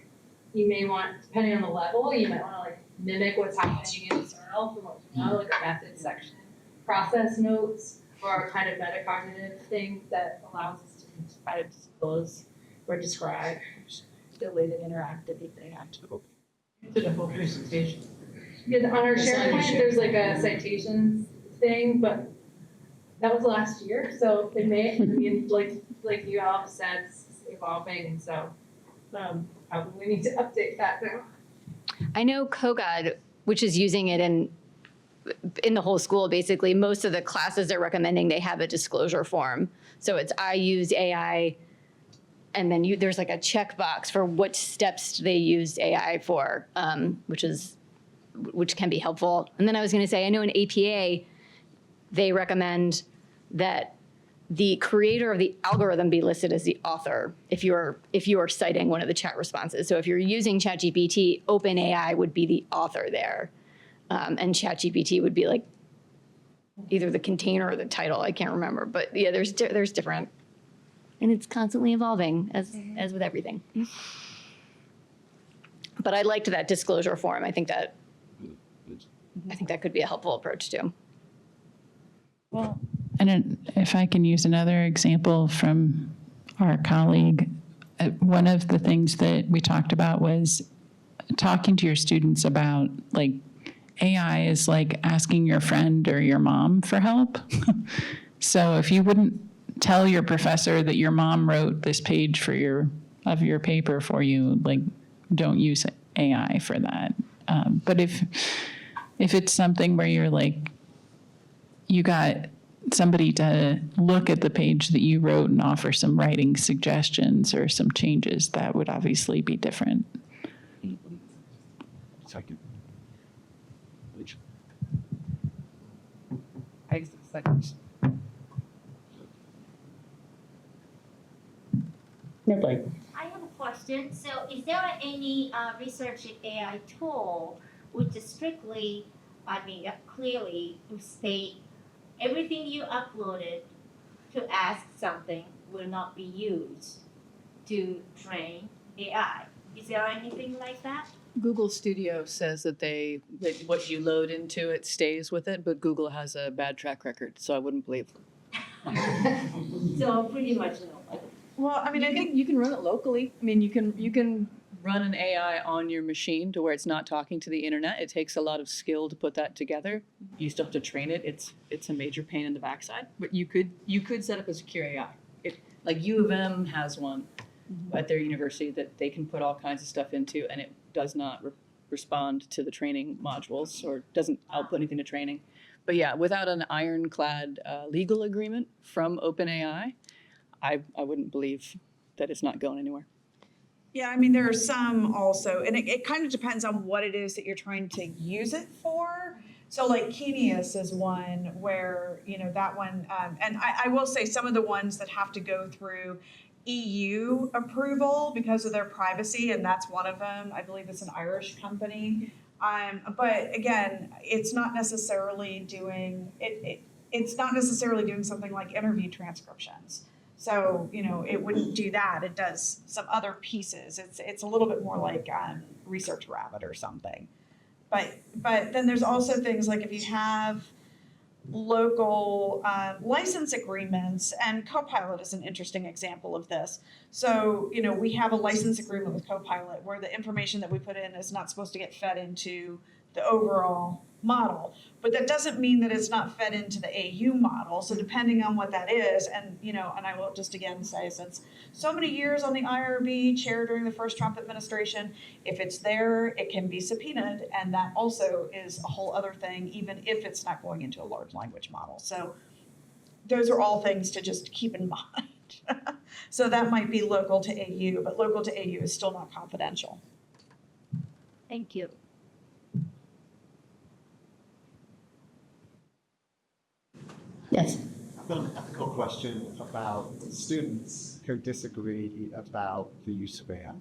you may want, depending on the level, you might want to like mimic what's happening in the journal from what you know, like a method section, process notes, or a kind of metacognitive thing that allows us to try to disclose or describe the way that interactive they have to. did a whole presentation. Yeah, on our It's on your SharePoint, there's like a citations thing, but that was last year, so it may, like you all have said, it's evolving, and so probably we need to update that now. I know Kogod, which is using it in the whole school, basically, most of the classes they're recommending, they have a disclosure form. So it's, I use AI, and then there's like a checkbox for what steps they used AI for, which is which can be helpful. And then I was going to say, I know in APA, they recommend that the creator of the algorithm be listed as the author if you are citing one of the chat responses. So if you're using ChatGPT, OpenAI would be the author there. And ChatGPT would be like either the container or the title. I can't remember. But yeah, there's different. And it's constantly evolving as with everything. But I liked that disclosure form. I think that could be a helpful approach too. Well, and if I can use another example from our colleague, one of the things that we talked about was talking to your students about, like, AI is like asking your friend or your mom for help. So if you wouldn't tell your professor that your mom wrote this page for your paper for you, like, don't use AI for that. But if it's something where you're like, you got somebody to look at the page that you wrote and offer some writing suggestions or some changes, that would obviously be different. Second. No, Blake. I have a question. So is there any research in AI tool which strictly, clearly state everything you uploaded to ask something will not be used to train AI? Is there anything like that? Google Studio says that that what you load into it stays with it, but Google has a bad track record, so I wouldn't believe them. So pretty much no. Well, I mean, I think You can run it locally. I mean, you can run an AI on your machine to where it's not talking to the internet. It takes a lot of skill to put that together. You still have to train it. It's a major pain in the backside. But you could set up a secure AI. Like U of M has one at their university that they can put all kinds of stuff into, and it does not respond to the training modules or doesn't output anything to training. But yeah, without an ironclad legal agreement from OpenAI, I wouldn't believe that it's not going anywhere. yeah, I mean, there are some also, and it kind of depends on what it is that you're trying to use it for. So like Kenius is one where, that one, and I will say some of the ones that have to go through EU approval because of their privacy, and that's one of them. I believe it's an Irish company. But again, it's not necessarily doing it's not necessarily doing something like interview transcriptions. So, it wouldn't do that. It does some other pieces. It's a little bit more like Research Rabbit or something. But then there's also things like if you have local license agreements, and Copilot is an interesting example of this. So, we have a license agreement with Copilot where the information that we put in is not supposed to get fed into the overall model. But that doesn't mean that it's not fed into the AU model. So depending on what that is, and I will just again say, since so many years on the IRB, chair during the first Trump administration, if it's there, it can be subpoenaed, and that also is a whole other thing, even if it's not going into a large language model. So those are all things to just keep in mind. So that might be local to AU, but local to AU is still not confidential. Thank you. Yes. I've got an ethical question about students who disagree about the use of AI.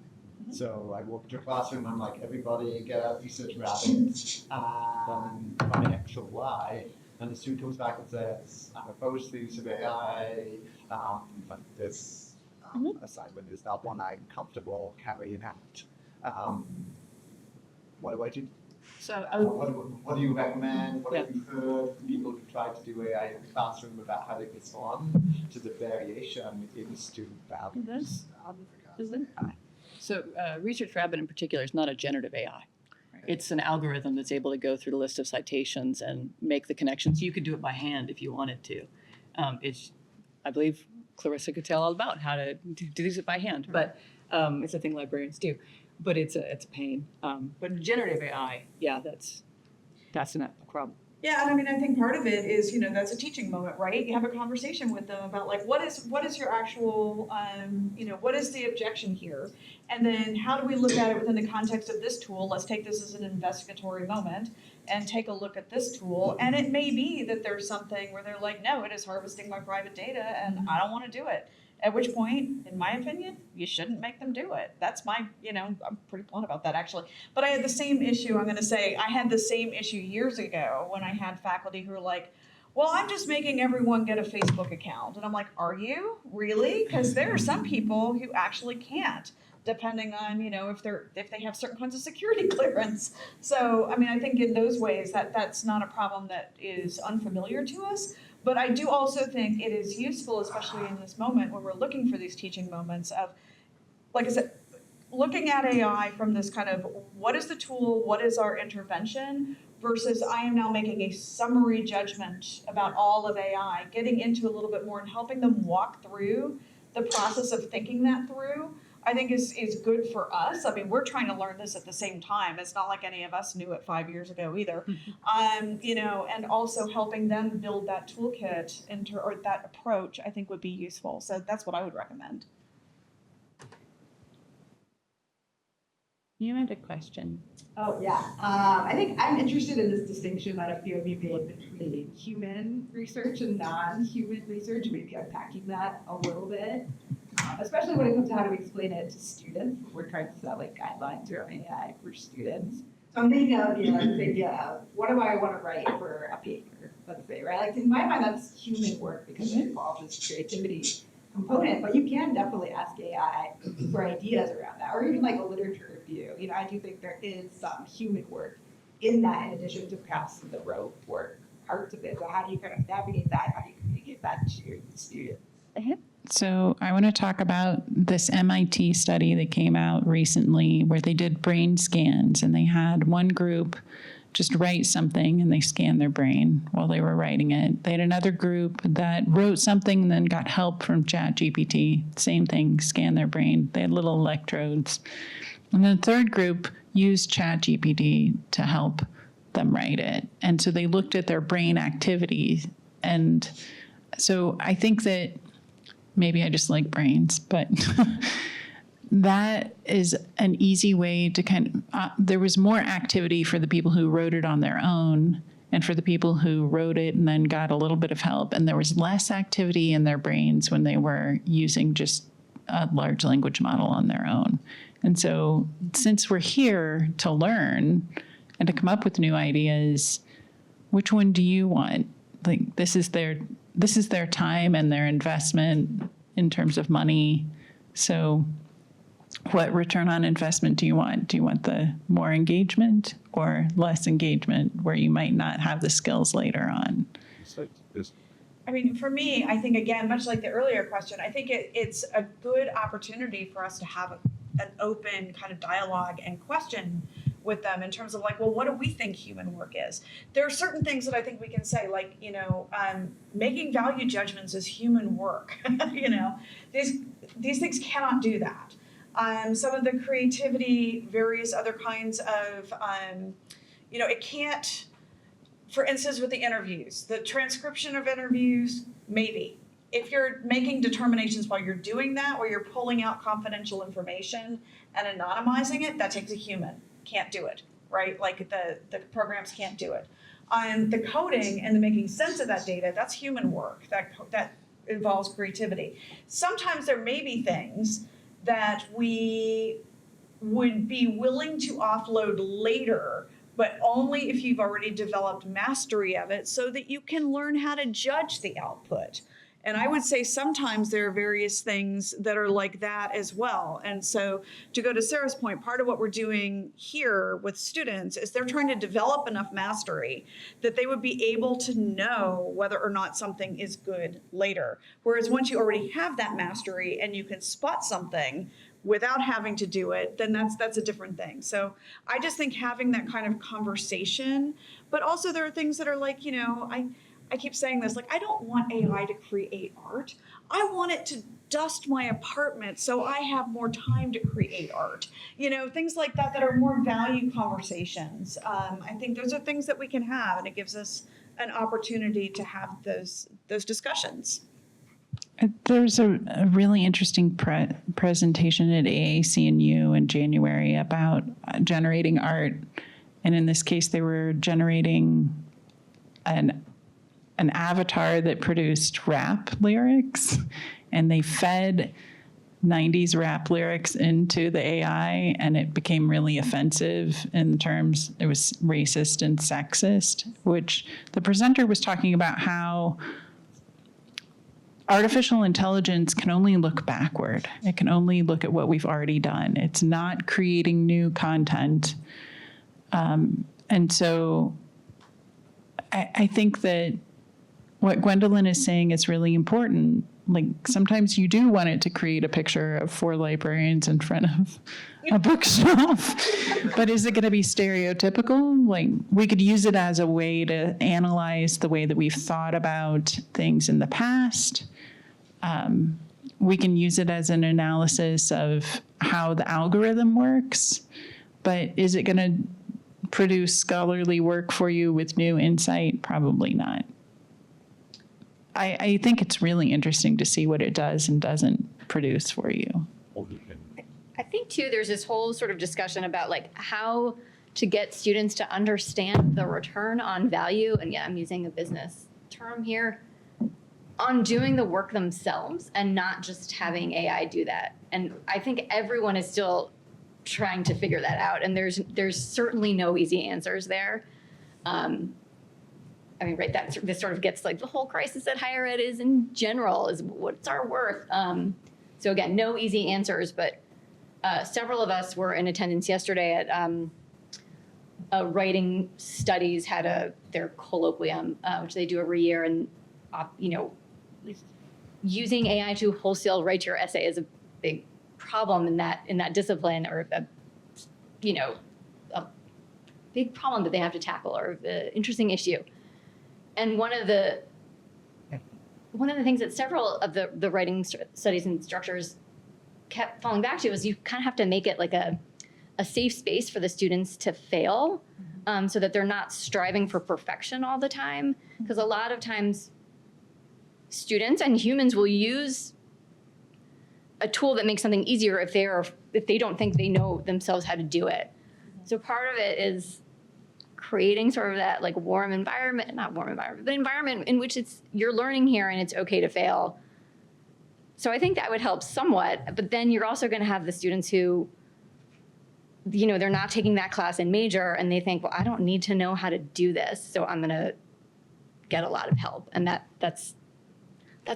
So I walk into a classroom, I'm like, everybody get out Research Rabbit and run an actual Y. And the student comes back and says, I'm opposed to the use of AI, but this assignment is not one I'm comfortable carrying out. What do I do? So What do you recommend? What have you heard from people who tried to do AI in the classroom about how they respond to the variation in student values? So Research Rabbit in particular is not a generative AI. It's an algorithm that's able to go through the list of citations and make the connections. You could do it by hand if you wanted to. I believe Clarissa could tell all about how to do these by hand, but it's a thing librarians do. But it's a pain. But generative AI, yeah, that's a problem. Yeah, and I mean, I think part of it is, that's a teaching moment, right? You have a conversation with them about like, what is your actual, what is the objection here? And then how do we look at it within the context of this tool? Let's take this as an investigatory moment and take a look at this tool. And it may be that there's something where they're like, no, it is harvesting my private data and I don't want to do it. At which point, in my opinion, you shouldn't make them do it. That's my, I'm pretty blunt about that actually. But I had the same issue, I'm gonna say, I had the same issue years ago when I had faculty who were like, well, I'm just making everyone get a Facebook account. And I'm like, are you? Really? Because there are some people who actually can't, depending on, if they have certain kinds of security clearance. So, I mean, I think in those ways that's not a problem that is unfamiliar to us. But I do also think it is useful, especially in this moment when we're looking for these teaching moments of, like I said, looking at AI from this kind of what is the tool, what is our intervention, versus I am now making a summary judgment about all of AI, getting into a little bit more and helping them walk through the process of thinking that through, I think is good for us. I mean, we're trying to learn this at the same time. It's not like any of us knew it 5 years ago either. And also helping them build that toolkit or that approach, I think would be useful. So that's what I would recommend. You had a question. Oh, yeah. I think I'm interested in this distinction that a few of you made between human research and non-human research, maybe unpacking that a little bit, especially when it comes to how to explain it to students. We're trying to set like guidelines around AI for students. So I'm thinking of, this idea of what do I want to write for a paper, let's say, right? Like in my mind, that's human work because it involves this creativity component, but you can definitely ask AI for ideas around that, or even like a literature review. I do think there is some human work in that, in addition to perhaps the rote work parts of it. So how do you kind of navigate that? How do you communicate that to your students? So I want to talk about this MIT study that came out recently where they did brain scans, and they had one group just write something and they scanned their brain while they were writing it. They had another group that wrote something and then got help from ChatGPT. Same thing, scanned their brain. They had little electrodes. And then the third group used ChatGPT to help them write it. And so they looked at their brain activity. And so I think that maybe I just like brains, but that is an easy way to kind of, there was more activity for the people who wrote it on their own and for the people who wrote it and then got a little bit of help. And there was less activity in their brains when they were using just a large language model on their own. And so since we're here to learn and to come up with new ideas, which one do you want? Like this is their time and their investment in terms of money. So what return on investment do you want? Do you want the more engagement or less engagement where you might not have the skills later on? I mean, for me, I think, again, much like the earlier question, I think it's a good opportunity for us to have an open kind of dialogue and question with them in terms of like, well, what do we think human work is? There are certain things that I think we can say, like, making value judgments is human work. These things cannot do that. Some of the creativity, various other kinds of, it can't, for instance, with the interviews, the transcription of interviews, maybe. If you're making determinations while you're doing that, or you're pulling out confidential information and anonymizing it, that takes a human. Can't do it, right? Like the programs can't do it. On the coding and the making sense of that data, that's human work. That involves creativity. Sometimes there may be things that we would be willing to offload later, but only if you've already developed mastery of it so that you can learn how to judge the output. And I would say sometimes there are various things that are like that as well. And so to go to Sarah's point, part of what we're doing here with students is they're trying to develop enough mastery that they would be able to know whether or not something is good later. Whereas once you already have that mastery and you can spot something without having to do it, then that's a different thing. So I just think having that kind of conversation, but also there are things that are like, I keep saying this, like, I don't want AI to create art. I want it to dust my apartment so I have more time to create art. Things like that that are more value conversations. I think those are things that we can have, and it gives us an opportunity to have those discussions. There's a really interesting presentation at AAC&U in January about generating art. And in this case, they were generating an avatar that produced rap lyrics. And they fed 90s rap lyrics into the AI, and it became really offensive in terms, it was racist and sexist, which the presenter was talking about how artificial intelligence can only look backward. It can only look at what we've already done. It's not creating new content. And so I think that what Gwendolyn is saying is really important. Like, sometimes you do want it to create a picture of 4 librarians in front of a bookshelf, but is it going to be stereotypical? Like, we could use it as a way to analyze the way that we've thought about things in the past. We can use it as an analysis of how the algorithm works, but is it going to produce scholarly work for you with new insight? Probably not. I think it's really interesting to see what it does and doesn't produce for you. I think too, there's this whole sort of discussion about like how to get students to understand the return on value. And yeah, I'm using a business term here, on doing the work themselves and not just having AI do that. And I think everyone is still trying to figure that out. And there's certainly no easy answers there. I mean, right, this sort of gets like the whole crisis that higher ed is in general, is what's our worth? So again, no easy answers, but several of us were in attendance yesterday at Writing Studies had their colloquium, which they do every year, and using AI to wholesale write your essay is a big problem in that discipline, or a big problem that they have to tackle, or an interesting issue. And one of the things that several of the writing studies instructors kept falling back to was you kind of have to make it like a safe space for the students to fail, so that they're not striving for perfection all the time. Because a lot of times students and humans will use a tool that makes something easier if they don't think they know themselves how to do it. So part of it is creating sort of that like not warm environment, but environment in which you're learning here and it's okay to fail. So I think that would help somewhat, but then you're also going to have the students who, they're not taking that class in major and they think, well, I don't need to know how to do this, so I'm going to get a lot of help. And that's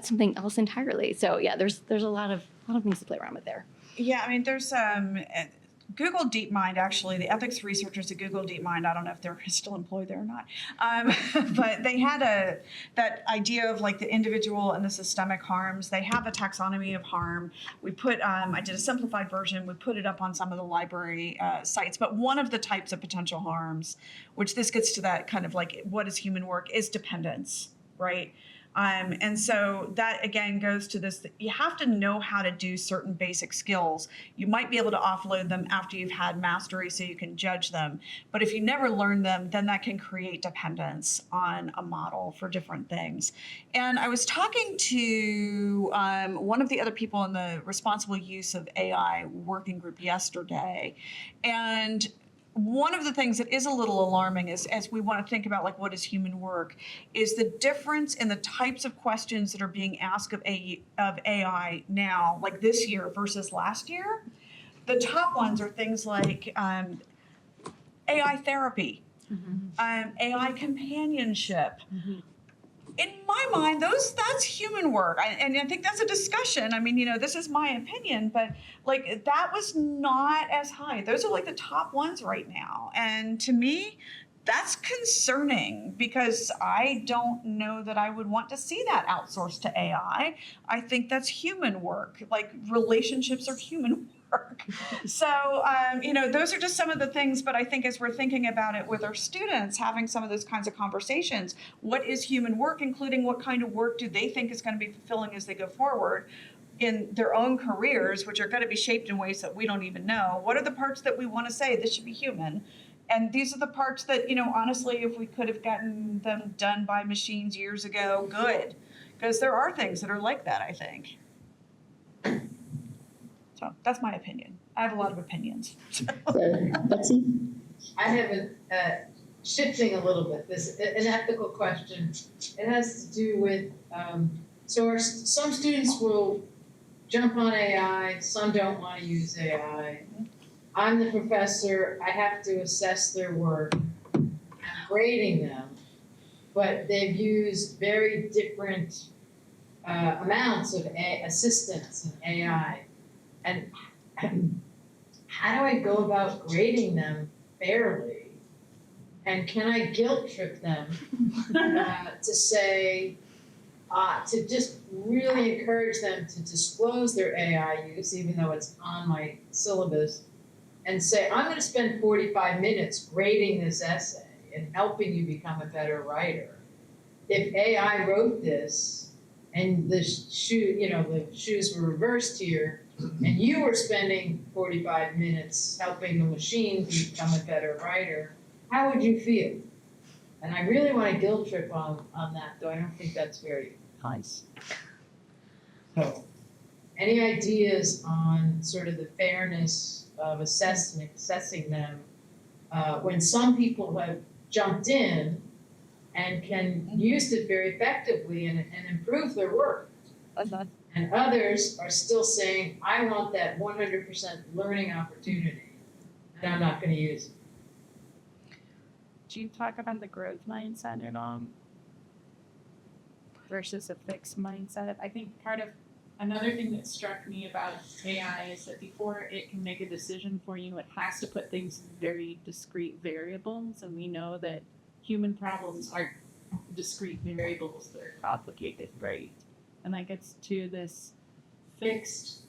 something else entirely. So yeah, there's a lot of things to play around with there. Yeah, I mean, there's Google DeepMind, actually, the ethics researchers at Google DeepMind, I don't know if they're still employed there or not, but they had that idea of like the individual and the systemic harms. They have a taxonomy of harm. We put, I did a simplified version, we put it up on some of the library sites, but one of the types of potential harms, which this gets to that kind of like what is human work, is dependence, right? And so that again goes to this, you have to know how to do certain basic skills. You might be able to offload them after you've had mastery so you can judge them. But if you never learn them, then that can create dependence on a model for different things. And I was talking to one of the other people in the responsible use of AI working group yesterday. And one of the things that is a little alarming is, as we want to think about like what is human work, is the difference in the types of questions that are being asked of AI now, like this year versus last year. The top ones are things like AI therapy, AI companionship. In my mind, that's human work. And I think that's a discussion. I mean, this is my opinion, but like that was not as high. Those are like the top ones right now. And to me, that's concerning because I don't know that I would want to see that outsourced to AI. I think that's human work. Like relationships are human work. So, those are just some of the things, but I think as we're thinking about it with our students, having some of those kinds of conversations, what is human work, including what kind of work do they think is going to be fulfilling as they go forward in their own careers, which are going to be shaped in ways that we don't even know. What are the parts that we want to say, this should be human? And these are the parts that, honestly, if we could have gotten them done by machines years ago, good. Because there are things that are like that, I think. So that's my opinion. I have a lot of opinions. So, Betsy? I have shifting a little bit, an ethical question. It has to do with, some students will jump on AI, some don't want to use AI. I'm the professor, I have to assess their work, I'm grading them, but they've used very different amounts of assistance in AI. And how do I go about grading them fairly? And can I guilt trip them to say, to just really encourage them to disclose their AI use, even though it's on my syllabus, and say, I'm going to spend 45 minutes grading this essay and helping you become a better writer. If AI wrote this and the shoes were reversed here, and you were spending 45 minutes helping the machine become a better writer, how would you feel? And I really want to guilt trip on that, though I don't think that's very nice. So, any ideas on sort of the fairness of assessing them when some people have jumped in and can use it very effectively and improve their work? And others are still saying, I want that 100% learning opportunity, and I'm not going to use it. Do you talk about the growth mindset at all versus a fixed mindset? I think another thing that struck me about AI is that before it can make a decision for you, it has to put things in very discrete variables, and we know that human problems are discrete variables that are complicated, right? And that gets to this fixed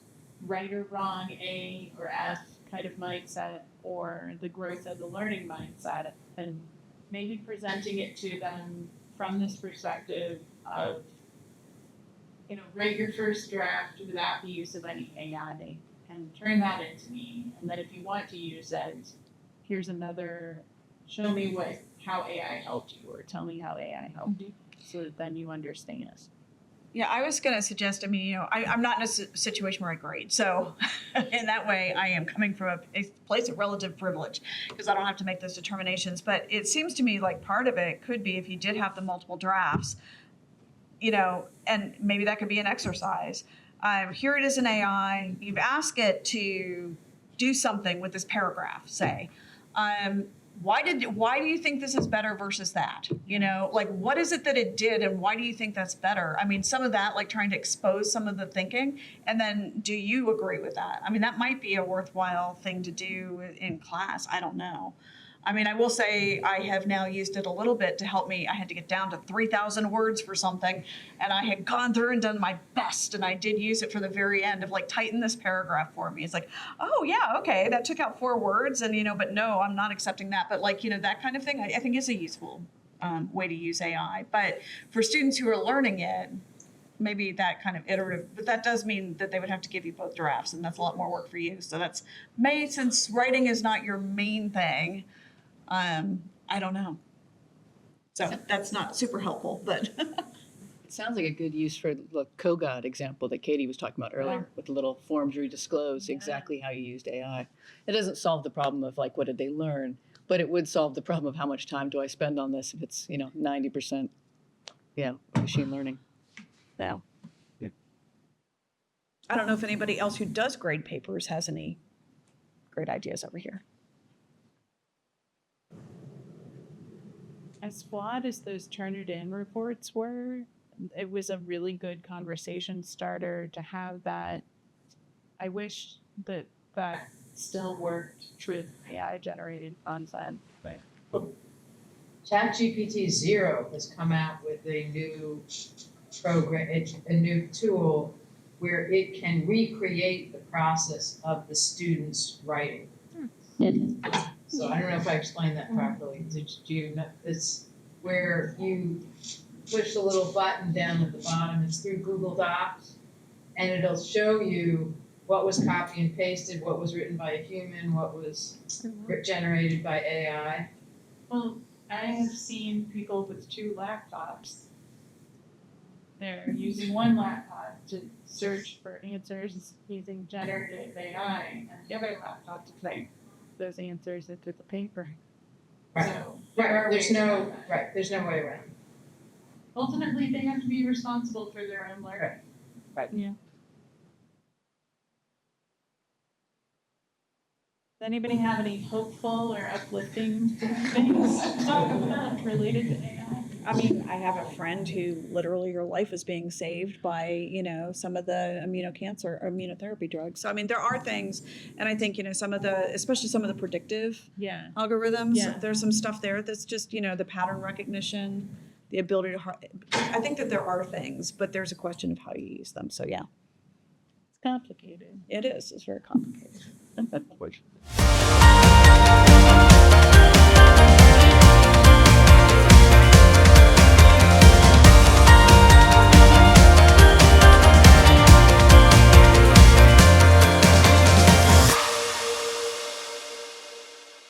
right or wrong A or F kind of mindset, or the growth of the learning mindset, and maybe presenting it to them from this perspective of, write your first draft without the use of any AI and turn that into me. And then if you want to use it, here's another, show me how AI helped you, or tell me how AI helped you, so that then you understand it. Yeah, I was going to suggest, I'm not in a situation where I grade. So in that way, I am coming from a place of relative privilege because I don't have to make those determinations. But it seems to me like part of it could be if you did have the multiple drafts, and maybe that could be an exercise. Here it is in AI. You've asked it to do something with this paragraph, say. Why do you think this is better versus that? What is it that it did and why do you think that's better? Some of that, like trying to expose some of the thinking, and then do you agree with that? That might be a worthwhile thing to do in class. I don't know. I will say I have now used it a little bit to help me. I had to get down to 3,000 words for something, and I had gone through and done my best, and I did use it for the very end of tighten this paragraph for me. It's like, oh yeah, okay, that took out 4 words, and but no, I'm not accepting that. But that kind of thing, I think is a useful way to use AI. But for students who are learning it, maybe that kind of iterative, but that does mean that they would have to give you both drafts, and that's a lot more work for you. So since writing is not your main thing, I don't know. So that's not super helpful, but. It sounds like a good use for the Kogod example that Katie was talking about earlier, with the little forms where you disclose exactly how you used AI. It doesn't solve the problem of what did they learn, but it would solve the problem of how much time do I spend on this if it's 90% machine learning. Yeah. I don't know if anybody else who does grade papers has any great ideas over here. As flawed as those Turnitin reports were, it was a really good conversation starter to have that. I wish that still worked with AI-generated content. But ChatGPT 0 has come out with a new program, a new tool where it can recreate the process of the student's writing. So I don't know if I explained that properly. Did you know, it's where you push the little button down at the bottom, it's through Google Docs, and it'll show you what was copy and pasted, what was written by a human, what was generated by AI. Well, I have seen people with 2 laptops. They're using one laptop to search for answers using generative AI, and the other laptop to type those answers into the paper. Right. So there are There's ways around that. right, there's no way around it. Ultimately, they have to be responsible for their own learning. Right. Yeah. Does anybody have any hopeful or uplifting things to talk about related to AI? I mean, I have a friend who literally her life is being saved by, you know, some of the immunotherapy drugs. So, I mean, there are things, and I think, you know, some of the, especially some of the predictive Yeah. algorithms, Yeah. there's some stuff there that's just, you know, the pattern recognition, the ability to, I think that there are things, but there's a question of how you use them. So, yeah, It's complicated. it is. It's very complicated.